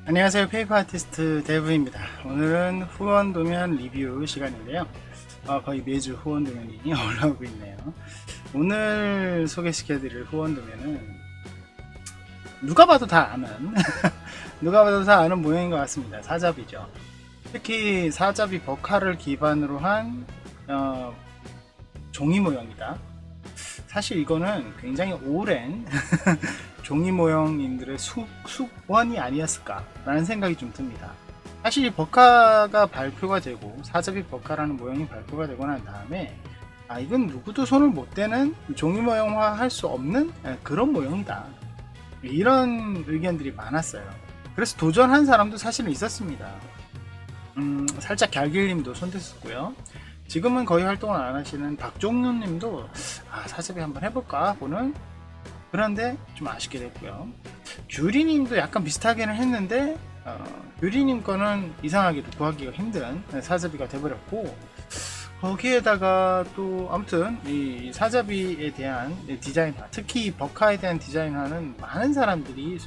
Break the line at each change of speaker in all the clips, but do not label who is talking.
안녕하세요. 페이퍼 아티스트 데브입니다. 오늘은 후원도면 리뷰 시간인데요. 거의 매주 후원도면이 올라오고 있네요. 오늘 소개시켜드릴 후원도면은 누가 봐도 다 아는 누가 봐도 다 아는 모양인 것 같습니다. 사잡이죠. 특히 사잡이 버카를 기반으로 한 종이 모형이다. 사실 이거는 굉장히 오랜 종이 모형인들의 숙원이 아니었을까라는 생각이 좀 듭니다. 사실 이 버카가 발표가 되고 사잡이 버카라는 모형이 발표가 되고 난 다음에 이건 누구도 손을 못 대는 종이 모형화 할 수 없는 그런 모형이다, 이런 의견들이 많았어요. 그래서 도전한 사람도 사실은 있었습니다. 살짝 갤길님도 손댔었고요. 지금은 거의 활동을 안 하시는 박종윤님도 사잡이 한번 해볼까 보는, 그런데 좀 아쉽게 됐고요. 규리님도 약간 비슷하게는 했는데 규리님 거는 이상하게도 구하기가 힘든 사잡이가 돼버렸고, 거기에다가 또 아무튼 이 사잡이에 대한 디자인화, 특히 버카에 대한 디자인화는 많은 사람들이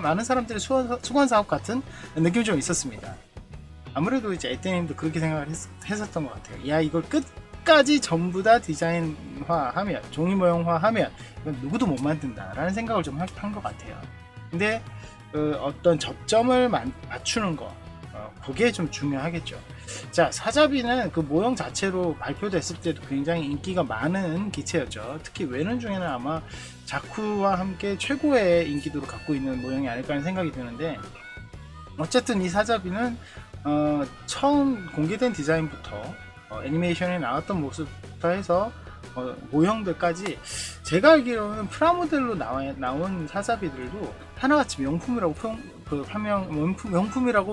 많은 사람들의 수건 사업 같은 느낌이 좀 있었습니다. 아무래도 이제 에테님도 그렇게 생각을 했었던 것 같아요. 야, 이걸 끝까지 전부 다 디자인화하면, 종이 모형화하면 이건 누구도 못 만든다라는 생각을 좀 한 것 같아요. 근데 어떤 접점을 맞추는 거, 그게 좀 중요하겠죠. 자, 사잡이는 그 모형 자체로 발표됐을 때도 굉장히 인기가 많은 기체였죠. 특히 외는 중에는 아마 자쿠와 함께 최고의 인기도를 갖고 있는 모형이 아닐까 하는 생각이 드는데, 어쨌든 이 사잡이는 처음 공개된 디자인부터 애니메이션에 나왔던 모습부터 해서 모형들까지, 제가 알기로는 프라모델로 나온 사잡이들도 하나같이 명품이라고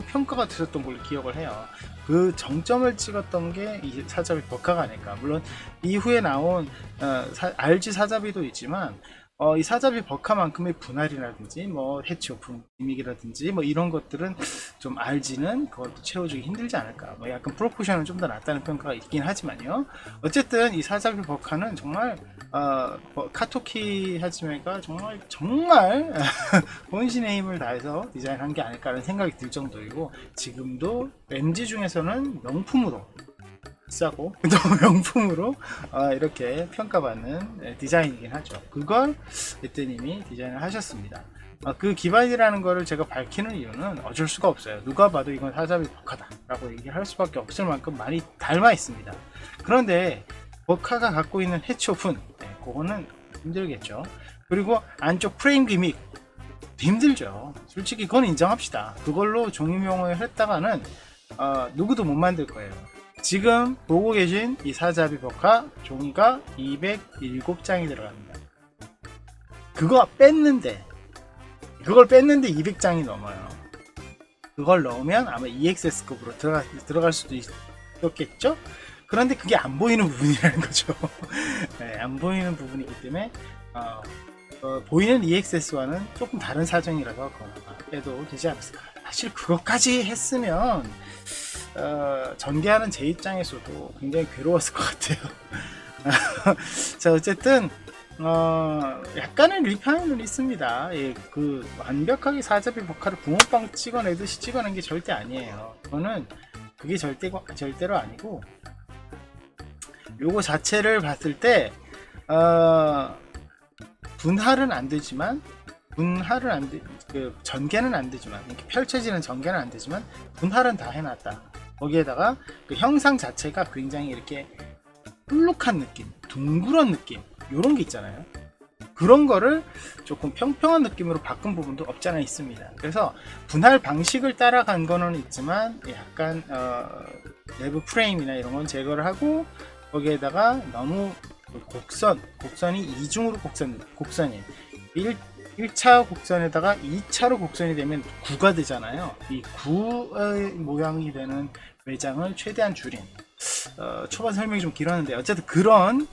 평가가 되셨던 걸로 기억을 해요. 그 정점을 찍었던 게 이 사잡이 버카가 아닐까. 물론 이후에 나온 RG 사잡이도 있지만 이 사잡이 버카만큼의 분할이라든지 해치 오픈 기믹이라든지 이런 것들은 좀 RG는 그것도 채워주기 힘들지 않을까. 약간 프로포션은 좀 더 낫다는 평가가 있긴 하지만요. 어쨌든 이 사잡이 버카는 정말 카토키 하지메가 정말 본신의 힘을 다해서 디자인한 게 아닐까 하는 생각이 들 정도이고, 지금도 MG 중에서는 명품으로, 비싸고 또 명품으로 이렇게 평가받는 디자인이긴 하죠. 그걸 에뜨님이 디자인을 하셨습니다. 그 기반이라는 거를 제가 밝히는 이유는 어쩔 수가 없어요. 누가 봐도 이건 사잡이 버카다 라고 얘기할 수밖에 없을 만큼 많이 닮아 있습니다. 그런데 버카가 갖고 있는 해치오픈, 그거는 힘들겠죠. 그리고 안쪽 프레임 기믹 힘들죠. 솔직히 그건 인정합시다. 그걸로 종이명을 했다가는 누구도 못 만들 거예요. 지금 보고 계신 이 사잡이 버카 종이가 207장이 들어갑니다. 그걸 뺐는데 200장이 넘어요. 그걸 넣으면 아마 EXS급으로 들어갈 수도 있었겠죠? 그런데 그게 안 보이는 부분이라는 거죠. 네, 안 보이는 부분이기 때문에 보이는 EXS와는 조금 다른 사정이라서 빼도 되지 않았을까. 사실 그것까지 했으면 전개하는 제 입장에서도 굉장히 괴로웠을 것 같아요. 자, 어쨌든 약간의 리파인은 있습니다. 그 완벽하게 사잡이 버카를 붕어빵 찍어내듯이 찍어낸 게 절대 아니에요. 그게 절대로 아니고, 요거 자체를 봤을 때 분할은 안 되지만, 전개는 안 되지만, 이렇게 펼쳐지는 전개는 안 되지만 분할은 다 해놨다. 거기에다가 그 형상 자체가 굉장히 이렇게 볼록한 느낌, 둥그런 느낌, 요런 게 있잖아요. 그런 거를 조금 평평한 느낌으로 바꾼 부분도 없지 않아 있습니다. 그래서 분할 방식을 따라간 거는 있지만, 약간 내부 프레임이나 이런 건 제거를 하고, 거기에다가 너무 곡선이 이중으로 곡선이 1차 곡선에다가 2차로 곡선이 되면 9가 되잖아요. 이 9의 모양이 되는 외장을 최대한 줄인, 초반 설명이 좀 길었는데 어쨌든 그런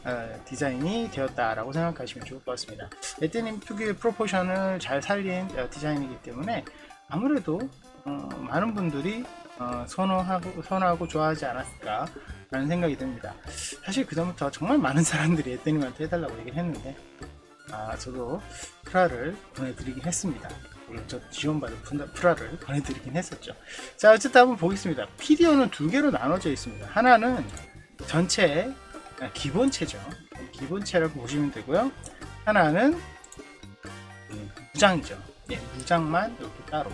디자인이 되었다라고 생각하시면 좋을 것 같습니다. 에뜨님 특유의 프로포션을 잘 살린 디자인이기 때문에 아무래도 많은 분들이 선호하고 좋아하지 않았을까 라는 생각이 듭니다. 사실 그 전부터 정말 많은 사람들이 에뜨님한테 해달라고 얘기를 했는데 저도 크라를 보내드리긴 했습니다. 물론 저 지원받은 프라를 보내드리긴 했었죠. 자, 어쨌든 한번 보겠습니다. PDO는 두 개로 나눠져 있습니다. 하나는 전체 기본체죠. 기본체라고 보시면 되고요. 하나는 무장이죠. 예, 무장만 이렇게 따로.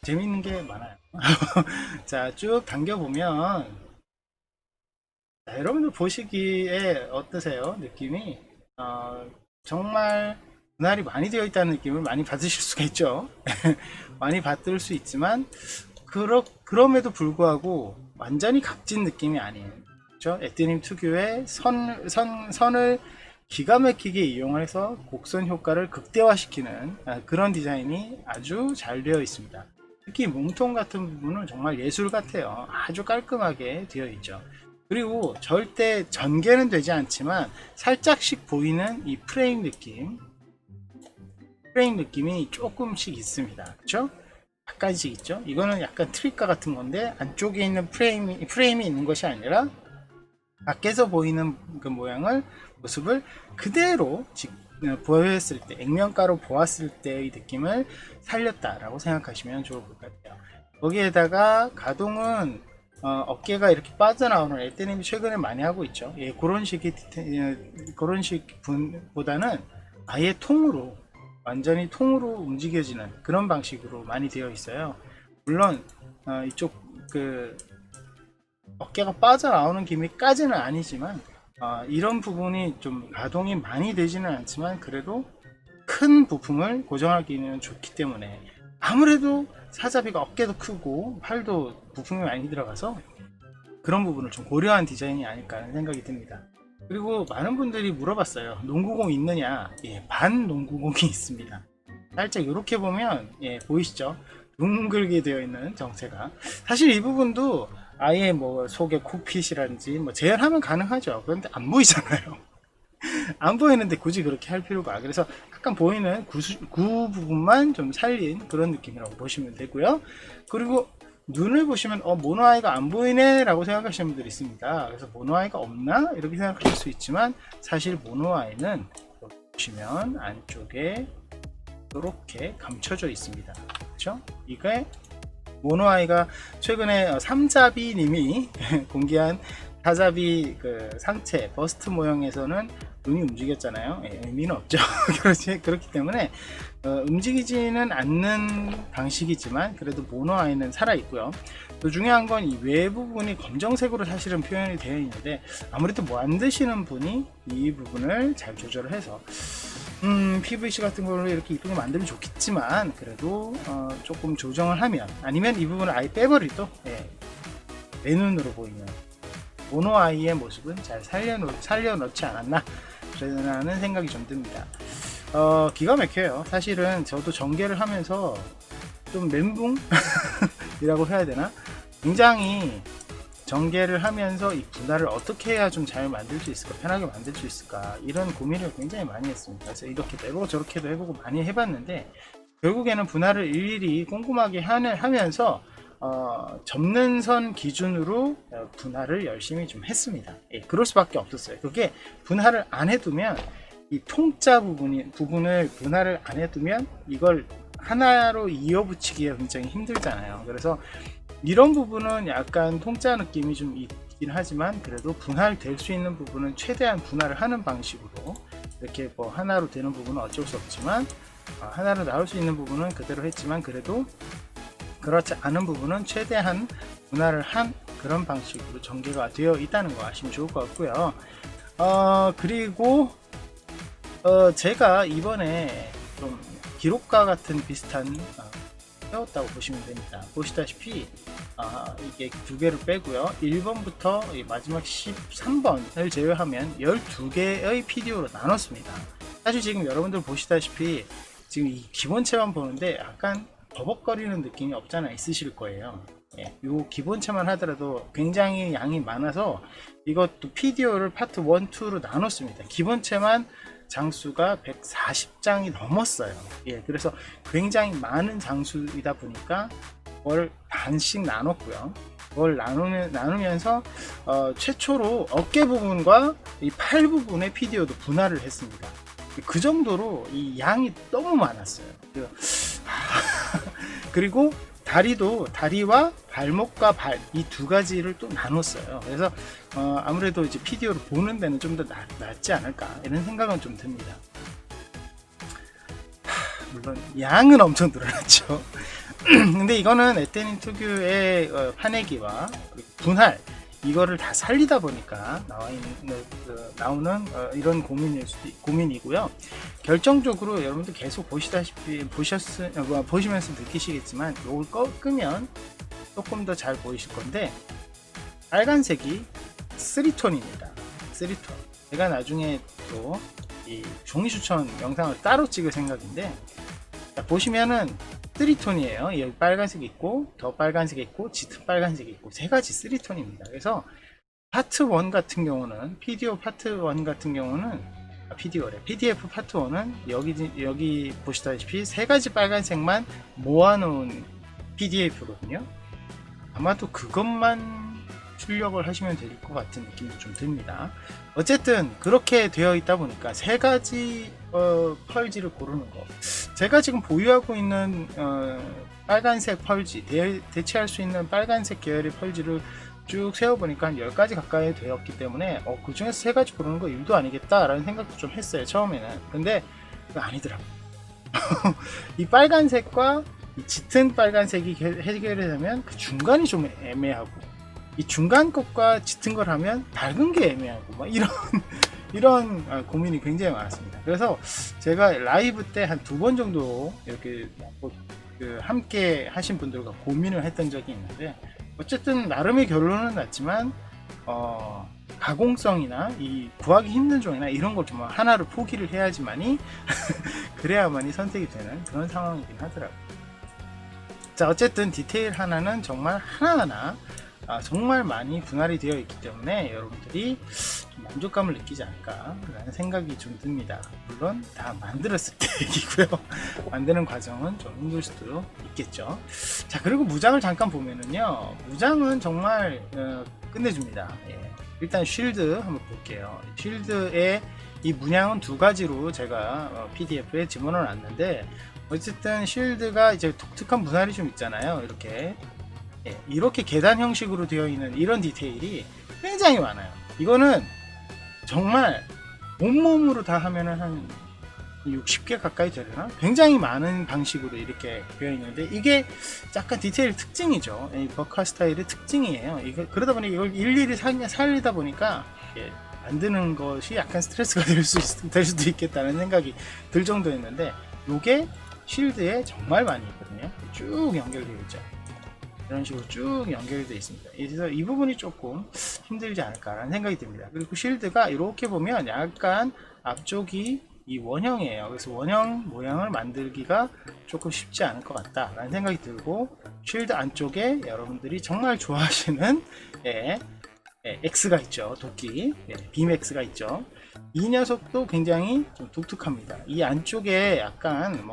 재밌는 게 많아요. 자, 쭉 당겨보면, 자, 여러분들 보시기에 어떠세요? 느낌이? 정말 분할이 많이 되어 있다는 느낌을 많이 받으실 수가 있죠. 많이 받을 수 있지만, 그럼에도 불구하고 완전히 값진 느낌이 아니에요. 그렇죠? 에뜨님 특유의 선을 기가 막히게 이용해서 곡선 효과를 극대화시키는 그런 디자인이 아주 잘 되어 있습니다. 특히 몸통 같은 부분은 정말 예술 같아요. 아주 깔끔하게 되어 있죠. 그리고 절대 전개는 되지 않지만 살짝씩 보이는 이 프레임 느낌이 조금씩 있습니다. 그렇죠? 약간씩 있죠. 이거는 약간 트릭과 같은 건데 안쪽에 있는 프레임이 있는 것이 아니라 밖에서 보이는 그 모습을 그대로 보였을 때, 액면가로 보았을 때의 느낌을 살렸다라고 생각하시면 좋을 것 같아요. 거기에다가 가동은 어깨가 이렇게 빠져나오는 에뜨님이 최근에 많이 하고 있죠. 예, 그런 식 분보다는 아예 완전히 통으로 움직여지는 그런 방식으로 많이 되어 있어요. 물론 이쪽 어깨가 빠져나오는 기미까지는 아니지만 이런 부분이 좀 가동이 많이 되지는 않지만 그래도 큰 부품을 고정하기는 좋기 때문에 아무래도 사자비가 어깨도 크고 팔도 부품이 많이 들어가서 그런 부분을 좀 고려한 디자인이 아닐까 하는 생각이 듭니다. 그리고 많은 분들이 물어봤어요. 농구공 있느냐? 예, 반 농구공이 있습니다. 살짝 이렇게 보면 예, 보이시죠? 둥글게 되어 있는 정체가 사실 이 부분도 아예 뭐 속에 콕핏이라든지 뭐 재현하면 가능하죠. 그런데 안 보이잖아요. 안 보이는데 굳이 그렇게 할 필요가. 그래서 약간 보이는 구 부분만 좀 살린 그런 느낌이라고 보시면 되고요. 그리고 눈을 보시면 모노아이가 안 보이네 라고 생각하시는 분들이 있습니다. 그래서 모노아이가 없나? 이렇게 생각하실 수 있지만 사실 모노아이는 보시면 안쪽에 이렇게 감춰져 있습니다. 그렇죠? 이게 모노아이가 최근에 삼자비님이 공개한 사자비 그 상체 버스트 모형에서는 눈이 움직였잖아요. 예, 의미는 없죠. 그렇기 때문에 움직이지는 않는 방식이지만 그래도 모노아이는 살아 있고요. 또 중요한 건 이 외 부분이 검정색으로 사실은 표현이 되어 있는데 아무래도 만드시는 분이 이 부분을 잘 조절을 해서 PVC 같은 걸로 이렇게 이쁘게 만들면 좋겠지만 그래도 조금 조정을 하면 아니면 이 부분을 아예 빼버리도 예, 내 눈으로 보이는 모노아이의 모습은 잘 살려놓지 않았나 라는 생각이 좀 듭니다. 기가 막혀요. 사실은 저도 전개를 하면서 좀 멘붕? 이라고 해야 되나? 굉장히 전개를 하면서 이 분할을 어떻게 해야 좀 잘 만들 수 있을까, 편하게 만들 수 있을까, 이런 고민을 굉장히 많이 했습니다. 그래서 이렇게도 해보고 저렇게도 해보고 많이 해봤는데 결국에는 분할을 일일이 꼼꼼하게 하면서 접는 선 기준으로 분할을 열심히 좀 했습니다. 예, 그럴 수밖에 없었어요. 그게 분할을 안 해두면 이 통짜 부분을 분할을 안 해두면 이걸 하나로 이어붙이기가 굉장히 힘들잖아요. 그래서 이런 부분은 약간 통짜 느낌이 좀 있긴 하지만 그래도 분할될 수 있는 부분은 최대한 분할을 하는 방식으로 이렇게 뭐 하나로 되는 부분은 어쩔 수 없지만 하나로 나올 수 있는 부분은 그대로 했지만 그래도 그렇지 않은 부분은 최대한 분할을 한 그런 방식으로 전개가 되어 있다는 거 아시면 좋을 것 같고요. 그리고 제가 이번에 좀 기록과 같은 비슷한 세웠다고 보시면 됩니다. 보시다시피 이게 두 개를 빼고요. 1번부터 마지막 13번을 제외하면 12개의 PDO로 나눴습니다. 사실 지금 여러분들 보시다시피 지금 이 기본체만 보는데 약간 버벅거리는 느낌이 없잖아 있으실 거예요. 예, 요 기본체만 하더라도 굉장히 양이 많아서 이것도 PDO를 파트 1, 2로 나눴습니다. 기본체만 장수가 140장이 넘었어요. 예, 그래서 굉장히 많은 장수이다 보니까 그걸 반씩 나눴고요. 그걸 나누면서 최초로 어깨 부분과 이 팔 부분의 PDO도 분할을 했습니다. 그 정도로 이 양이 너무 많았어요. 그리고 다리와 발목과 발 이 두 가지를 또 나눴어요. 그래서 아무래도 이제 PDO를 보는 데는 좀 더 낫지 않을까 이런 생각은 좀 듭니다. 물론 양은 엄청 늘어났죠. 근데 이거는 에테닌 특유의 파내기와 분할 이거를 다 살리다 보니까 나오는 이런 고민이고요. 결정적으로 여러분들 계속 보시면서 느끼시겠지만 이걸 끄면 조금 더 잘 보이실 건데 빨간색이 3톤입니다. 3톤. 제가 나중에 또 이 종이 추천 영상을 따로 찍을 생각인데 자, 보시면은 3톤이에요. 여기 빨간색이 있고 더 빨간색이 있고 짙은 빨간색이 있고 세 가지 3톤입니다. 그래서 파트 1 같은 경우는 PDO 파트 1 같은 경우는 PDF 파트 1은 여기 보시다시피 세 가지 빨간색만 모아놓은 PDF거든요. 아마도 그것만 출력을 하시면 될 것 같은 느낌도 좀 듭니다. 어쨌든 그렇게 되어 있다 보니까 세 가지 펄지를 고르는 거 제가 지금 보유하고 있는 빨간색 펄지 대체할 수 있는 빨간색 계열의 펄지를 쭉 세어보니까 한 10가지 가까이 되었기 때문에 그 중에서 세 가지 고르는 거 일도 아니겠다 라는 생각도 좀 했어요 처음에는. 근데 그거 아니더라고요. 이 빨간색과 이 짙은 빨간색이 해결이 되면 그 중간이 좀 애매하고 이 중간 것과 짙은 걸 하면 밝은 게 애매하고 막 이런 고민이 굉장히 많았습니다. 그래서 제가 라이브 때 한 2번 정도 이렇게 함께 하신 분들과 고민을 했던 적이 있는데 어쨌든 나름의 결론은 났지만 가공성이나 이 구하기 힘든 종이나 이런 걸 좀 하나를 포기를 해야지만이 그래야만이 선택이 되는 그런 상황이긴 하더라고요. 자, 어쨌든 디테일 하나는 정말 하나하나 정말 많이 분할이 되어 있기 때문에 여러분들이 좀 만족감을 느끼지 않을까 라는 생각이 좀 듭니다. 물론 다 만들었을 때 얘기고요. 만드는 과정은 좀 힘들 수도 있겠죠. 자, 그리고 무장을 잠깐 보면은요, 무장은 정말 끝내줍니다. 예. 일단 쉴드 한번 볼게요. 쉴드의 이 문양은 두 가지로 제가 PDF에 집어넣어 놨는데 어쨌든 쉴드가 이제 독특한 분할이 좀 있잖아요. 이렇게 계단 형식으로 되어 있는 이런 디테일이 굉장히 많아요. 이거는 정말 온몸으로 다 하면은 한 60개 가까이 되려나? 굉장히 많은 방식으로 이렇게 되어 있는데 이게 약간 디테일 특징이죠. 이 버카 스타일의 특징이에요. 그러다 보니 이걸 일일이 살리다 보니까 만드는 것이 약간 스트레스가 될 수도 있겠다는 생각이 들 정도였는데 이게 쉴드에 정말 많이 있거든요. 쭉 연결되어 있죠. 이런 식으로 쭉 연결되어 있습니다. 그래서 이 부분이 조금 힘들지 않을까라는 생각이 듭니다. 그리고 쉴드가 이렇게 보면 약간 앞쪽이 이 원형이에요. 그래서 원형 모양을 만들기가 조금 쉽지 않을 것 같다라는 생각이 들고 쉴드 안쪽에 여러분들이 정말 좋아하시는 X가 있죠. 도끼 빔 X가 있죠. 이 녀석도 굉장히 좀 독특합니다. 이 안쪽에 약간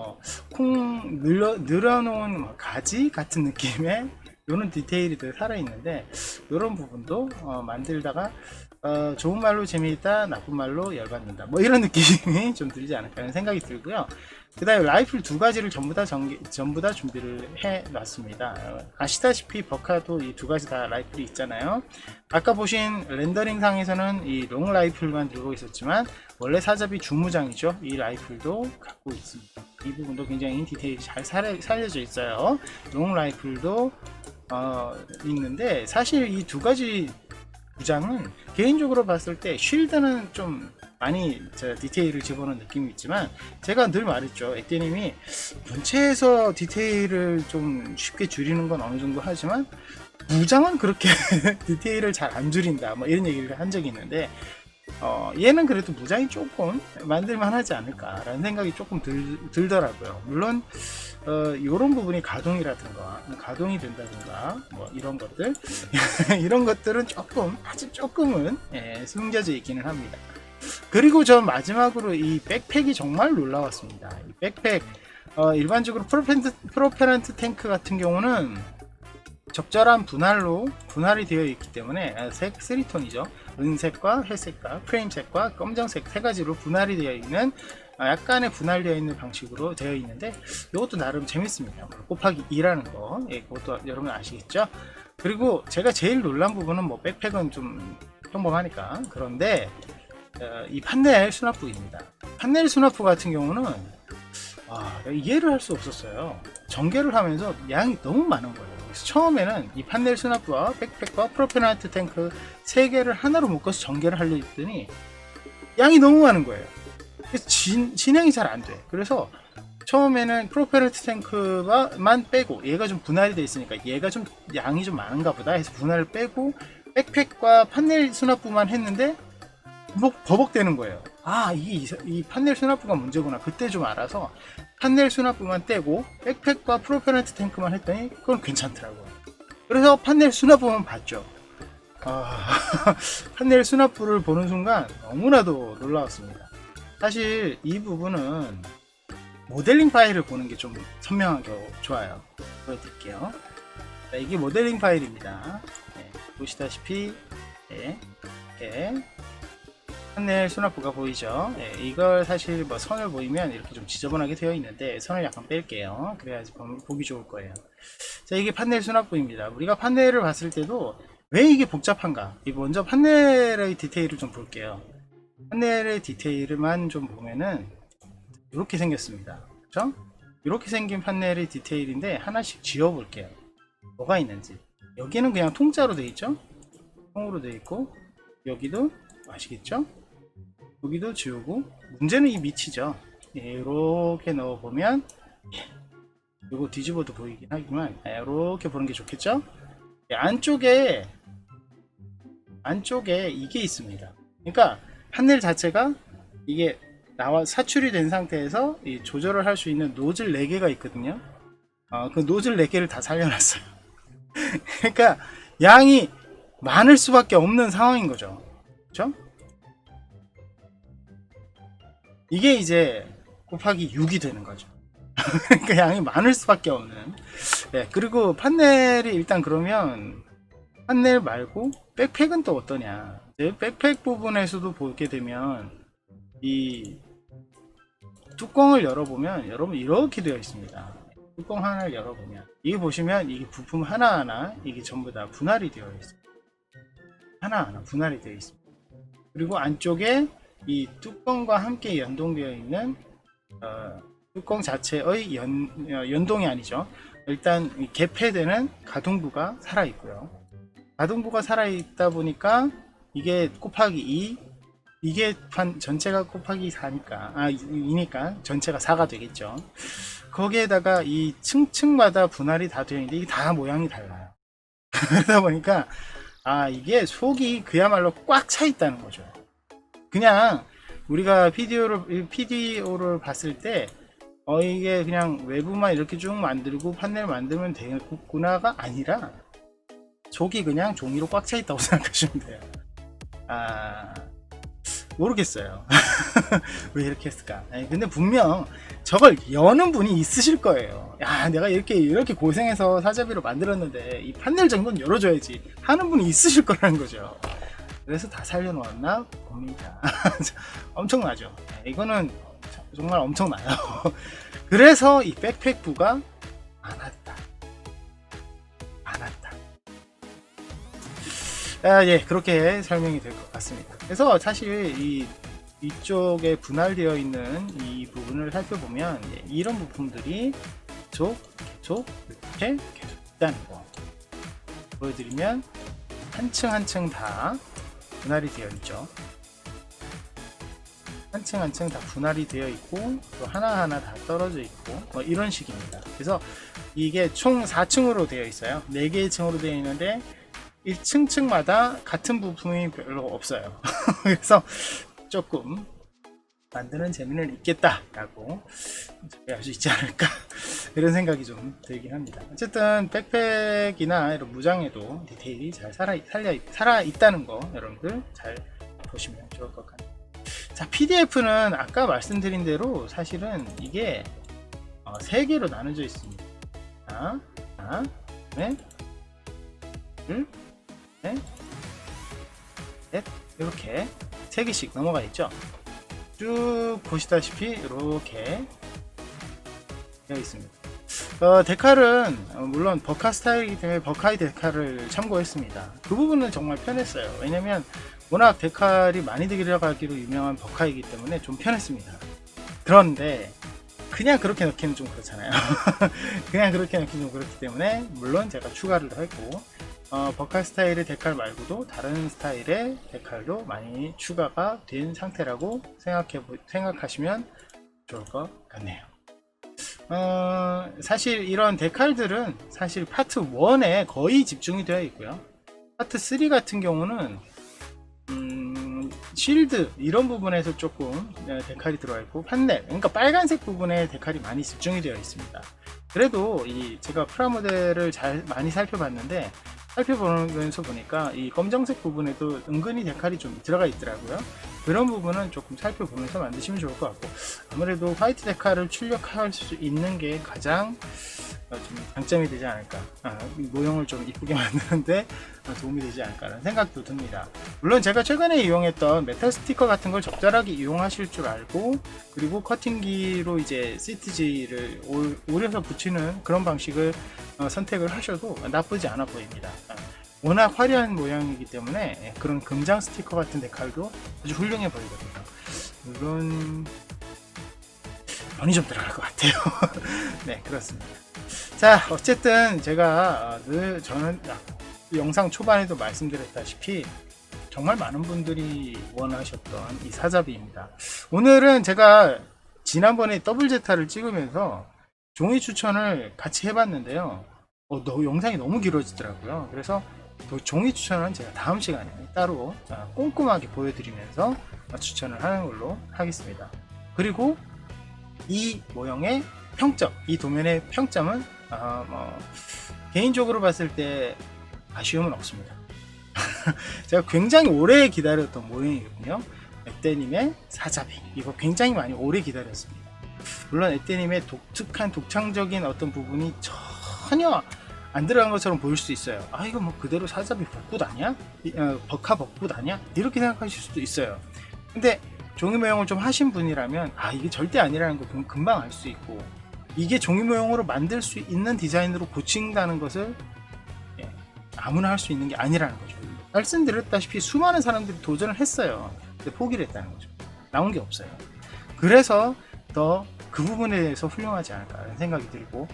콩 늘어놓은 가지 같은 느낌의 이런 디테일이 더 살아있는데 이런 부분도 만들다가 좋은 말로 재미있다, 나쁜 말로 열받는다 이런 느낌이 좀 들지 않을까 하는 생각이 들고요. 그 다음에 라이플 두 가지를 전부 다 준비를 해 놨습니다. 아시다시피 버카도 이 두 가지 다 라이플이 있잖아요. 아까 보신 렌더링 상에서는 이 롱 라이플만 들고 있었지만 원래 사자비 주무장이죠. 이 라이플도 갖고 있습니다. 이 부분도 굉장히 디테일이 잘 살려져 있어요. 롱 라이플도 있는데 사실 이 두 가지 무장은 개인적으로 봤을 때 쉴드는 좀 많이 디테일을 집어넣은 느낌이 있지만 제가 늘 말했죠. 액대님이 본체에서 디테일을 좀 쉽게 줄이는 건 어느 정도 하지만 무장은 그렇게 디테일을 잘 안 줄인다 이런 얘기를 한 적이 있는데 얘는 그래도 무장이 조금 만들만 하지 않을까 라는 생각이 조금 들더라고요. 물론 이런 부분이 가동이 된다든가 이런 것들 이런 것들은 아주 조금은 숨겨져 있기는 합니다. 그리고 전 마지막으로 이 백팩이 정말 놀라웠습니다. 이 백팩 일반적으로 프로펠런트 탱크 같은 경우는 적절한 분할이 되어 있기 때문에 색 3톤이죠. 은색과 회색과 프레임색과 검정색 세 가지로 분할이 되어 있는 약간의 분할되어 있는 방식으로 되어 있는데 이것도 나름 재밌습니다. 곱하기 2라는 거, 예, 그것도 여러분 아시겠죠? 그리고 제가 제일 놀란 부분은 뭐 백팩은 좀 평범하니까, 그런데 이 판넬 수납부입니다. 판넬 수납부 같은 경우는 이해를 할 수 없었어요. 전개를 하면서 양이 너무 많은 거예요. 그래서 처음에는 이 판넬 수납부와 백팩과 프로페널트 탱크 3개를 하나로 묶어서 전개를 하려 했더니 양이 너무 많은 거예요. 그래서 진행이 잘 안 돼. 그래서 처음에는 프로페널트 탱크만 빼고, 얘가 좀 분할이 돼 있으니까 얘가 좀 양이 좀 많은가 보다 해서 분할을 빼고 백팩과 판넬 수납부만 했는데 버벅대는 거예요. 이게 이 판넬 수납부가 문제구나. 그때 좀 알아서 판넬 수납부만 떼고 백팩과 프로페널트 탱크만 했더니 그건 괜찮더라고요. 그래서 판넬 수납부만 봤죠. 판넬 수납부를 보는 순간 너무나도 놀라웠습니다. 사실 이 부분은 모델링 파일을 보는 게 좀 선명하게 좋아요. 보여드릴게요. 자, 이게 모델링 파일입니다. 네, 보시다시피 이렇게 판넬 수납부가 보이죠. 네, 이걸 사실 뭐 선을 보이면 이렇게 좀 지저분하게 되어 있는데 선을 약간 뺄게요. 그래야지 보기 좋을 거예요. 자, 이게 판넬 수납부입니다. 우리가 판넬을 봤을 때도 왜 이게 복잡한가? 먼저 판넬의 디테일을 좀 볼게요. 판넬의 디테일만 좀 보면은 이렇게 생겼습니다. 그렇죠? 이렇게 생긴 판넬의 디테일인데 하나씩 지워 볼게요. 뭐가 있는지. 여기는 그냥 통짜로 되어 있죠? 통으로 되어 있고, 여기도 아시겠죠? 여기도 지우고, 문제는 이 밑이죠. 이렇게 넣어보면, 이거 뒤집어도 보이긴 하지만 이렇게 보는 게 좋겠죠? 안쪽에 이게 있습니다. 그러니까 판넬 자체가 이게 사출이 된 상태에서 조절을 할 수 있는 노즐 4개가 있거든요. 그 노즐 4개를 다 살려놨어요. 그러니까 양이 많을 수밖에 없는 상황인 거죠. 그렇죠? 이게 이제 곱하기 6이 되는 거죠. 그러니까 양이 많을 수밖에 없는. 네, 그리고 판넬이 일단 그러면 판넬 말고 백팩은 또 어떠냐. 백팩 부분에서도 보게 되면 이 뚜껑을 열어보면 여러분 이렇게 되어 있습니다. 뚜껑 하나를 열어보면 이게 보시면 이게 부품 하나하나 이게 전부 다 분할이 되어 있어요. 하나하나 분할이 되어 있습니다. 그리고 안쪽에 이 뚜껑과 함께 연동되어 있는 뚜껑 자체의 연동이 아니죠. 일단 개폐되는 가동부가 살아있고요. 가동부가 살아있다 보니까 이게 곱하기 2, 이게 전체가 곱하기 4니까 2니까 전체가 4가 되겠죠. 거기에다가 이 층층마다 분할이 다 되어 있는데 이게 다 모양이 달라요. 그러다 보니까 이게 속이 그야말로 꽉 차 있다는 거죠. 그냥 우리가 PDO를 봤을 때 이게 그냥 외부만 이렇게 쭉 만들고 판넬 만들면 되겠구나가 아니라 속이 그냥 종이로 꽉 차 있다고 생각하시면 돼요. 모르겠어요. 왜 이렇게 했을까? 근데 분명 저걸 여는 분이 있으실 거예요. 내가 이렇게 고생해서 사자비로 만들었는데 이 판넬 정도는 열어줘야지 하는 분이 있으실 거라는 거죠. 그래서 다 살려놓았나 봅니다. 엄청나죠. 이거는 정말 엄청나요. 그래서 이 백팩부가 많았다. 그렇게 설명이 될 것 같습니다. 그래서 사실 이쪽에 분할되어 있는 이 부분을 살펴보면 이런 부품들이 계속 이렇게 계속 있다는 거 보여드리면 한 층 한 층 다 분할이 되어 있죠. 한 층 한 층 다 분할이 되어 있고 또 하나하나 다 떨어져 있고 이런 식입니다. 그래서 이게 총 4층으로 되어 있어요. 4개의 층으로 되어 있는데 1층층마다 같은 부품이 별로 없어요. 그래서 조금 만드는 재미는 있겠다라고 할 수 있지 않을까 이런 생각이 좀 들긴 합니다. 어쨌든 백팩이나 이런 무장에도 디테일이 잘 살아 있다는 거 여러분들 잘 보시면 좋을 것 같아요. 자, PDF는 아까 말씀드린 대로 사실은 이게 3개로 나눠져 있습니다. 하나, 둘, 셋, 이렇게 3개씩 넘어가 있죠. 쭉 보시다시피 이렇게 되어 있습니다. 데칼은 물론 버카 스타일이기 때문에 버카이 데칼을 참고했습니다. 그 부분은 정말 편했어요. 왜냐면 워낙 데칼이 많이 들어가기로 유명한 버카이기 때문에 좀 편했습니다. 그런데 그냥 그렇게 넣기는 좀 그렇잖아요. 그냥 그렇게 넣기는 좀 그렇기 때문에 물론 제가 추가를 했고 버카 스타일의 데칼 말고도 다른 스타일의 데칼도 많이 추가가 된 상태라고 생각하시면 좋을 것 같네요. 사실 이런 데칼들은 사실 파트 1에 거의 집중이 되어 있고요. 파트 3 같은 경우는 쉴드 이런 부분에서 조금 데칼이 들어가 있고 판넬, 그러니까 빨간색 부분에 데칼이 많이 집중이 되어 있습니다. 그래도 제가 프라모델을 많이 살펴봤는데 살펴보면서 보니까 이 검정색 부분에도 은근히 데칼이 좀 들어가 있더라고요. 그런 부분은 조금 살펴보면서 만드시면 좋을 것 같고, 아무래도 화이트 데칼을 출력할 수 있는 게 가장 좀 장점이 되지 않을까, 모형을 좀 이쁘게 만드는데 도움이 되지 않을까라는 생각도 듭니다. 물론 제가 최근에 이용했던 메탈 스티커 같은 걸 적절하게 이용하실 줄 알고, 그리고 커팅기로 이제 시트지를 오려서 붙이는 그런 방식을 선택을 하셔도 나쁘지 않아 보입니다. 워낙 화려한 모양이기 때문에 그런 금장 스티커 같은 데칼도 아주 훌륭해 보이거든요. 물론 돈이 좀 들어갈 것 같아요. 네, 그렇습니다. 자, 어쨌든 제가 저는 영상 초반에도 말씀드렸다시피 정말 많은 분들이 원하셨던 이 사자비입니다. 오늘은 제가 지난번에 더블 제타를 찍으면서 종이 추천을 같이 해봤는데요. 영상이 너무 길어지더라고요. 그래서 종이 추천은 제가 다음 시간에 따로 꼼꼼하게 보여드리면서 추천을 하는 걸로 하겠습니다. 그리고 이 모형의 평점, 이 도면의 평점은 개인적으로 봤을 때 아쉬움은 없습니다. 제가 굉장히 오래 기다렸던 모형이거든요. 에떼님의 사자비, 이거 굉장히 많이 오래 기다렸습니다. 물론 에떼님의 독특한 독창적인 어떤 부분이 전혀 안 들어간 것처럼 보일 수 있어요. 이거 뭐 그대로 사자비 벚꽃 아니야? 버카 벚꽃 아니야? 이렇게 생각하실 수도 있어요. 근데 종이 모형을 좀 하신 분이라면 이게 절대 아니라는 거 금방 알 수 있고, 이게 종이 모형으로 만들 수 있는 디자인으로 고친다는 것을 아무나 할 수 있는 게 아니라는 거죠. 말씀드렸다시피 수많은 사람들이 도전을 했어요. 근데 포기를 했다는 거죠. 나온 게 없어요. 그래서 더 그 부분에 대해서 훌륭하지 않을까라는 생각이 들고,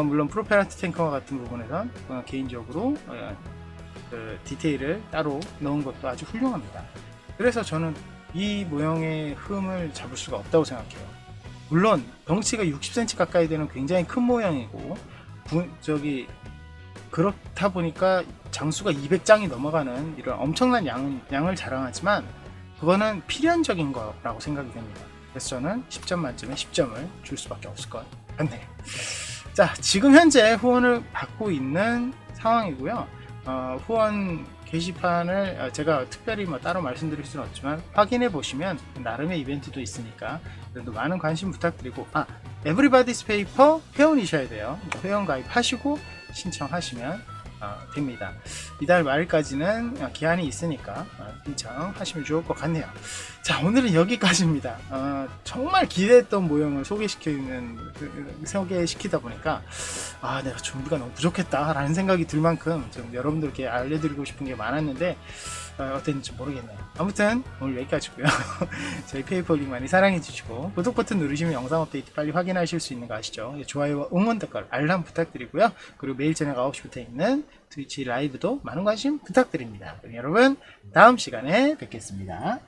물론 프로펠러트 탱커 같은 부분에선 개인적으로 그 디테일을 따로 넣은 것도 아주 훌륭합니다. 그래서 저는 이 모형의 흠을 잡을 수가 없다고 생각해요. 물론 덩치가 60cm 가까이 되는 굉장히 큰 모형이고, 그렇다 보니까 장수가 200장이 넘어가는 이런 엄청난 양을 자랑하지만 그거는 필연적인 거라고 생각이 됩니다. 그래서 저는 10점 만점에 10점을 줄 수밖에 없을 것 같네요. 자, 지금 현재 후원을 받고 있는 상황이고요. 후원 게시판을 제가 특별히 따로 말씀드릴 수는 없지만 확인해 보시면 나름의 이벤트도 있으니까 그래도 많은 관심 부탁드리고, 에브리바디스 페이퍼 회원이셔야 돼요. 회원 가입하시고 신청하시면 됩니다. 이달 말까지는 기한이 있으니까 신청하시면 좋을 것 같네요. 자, 오늘은 여기까지입니다. 정말 기대했던 모형을 소개시키다 보니까 내가 준비가 너무 부족했다 라는 생각이 들 만큼 좀 여러분들께 알려드리고 싶은 게 많았는데 어땠는지 모르겠네요. 아무튼 오늘 여기까지고요. 저희 페이퍼 링 많이 사랑해 주시고 구독 버튼 누르시면 영상 업데이트 빨리 확인하실 수 있는 거 아시죠? 좋아요와 응원 댓글 알람 부탁드리고요. 그리고 매일 저녁 9시부터 있는 트위치 라이브도 많은 관심 부탁드립니다. 그럼 여러분 다음 시간에 뵙겠습니다.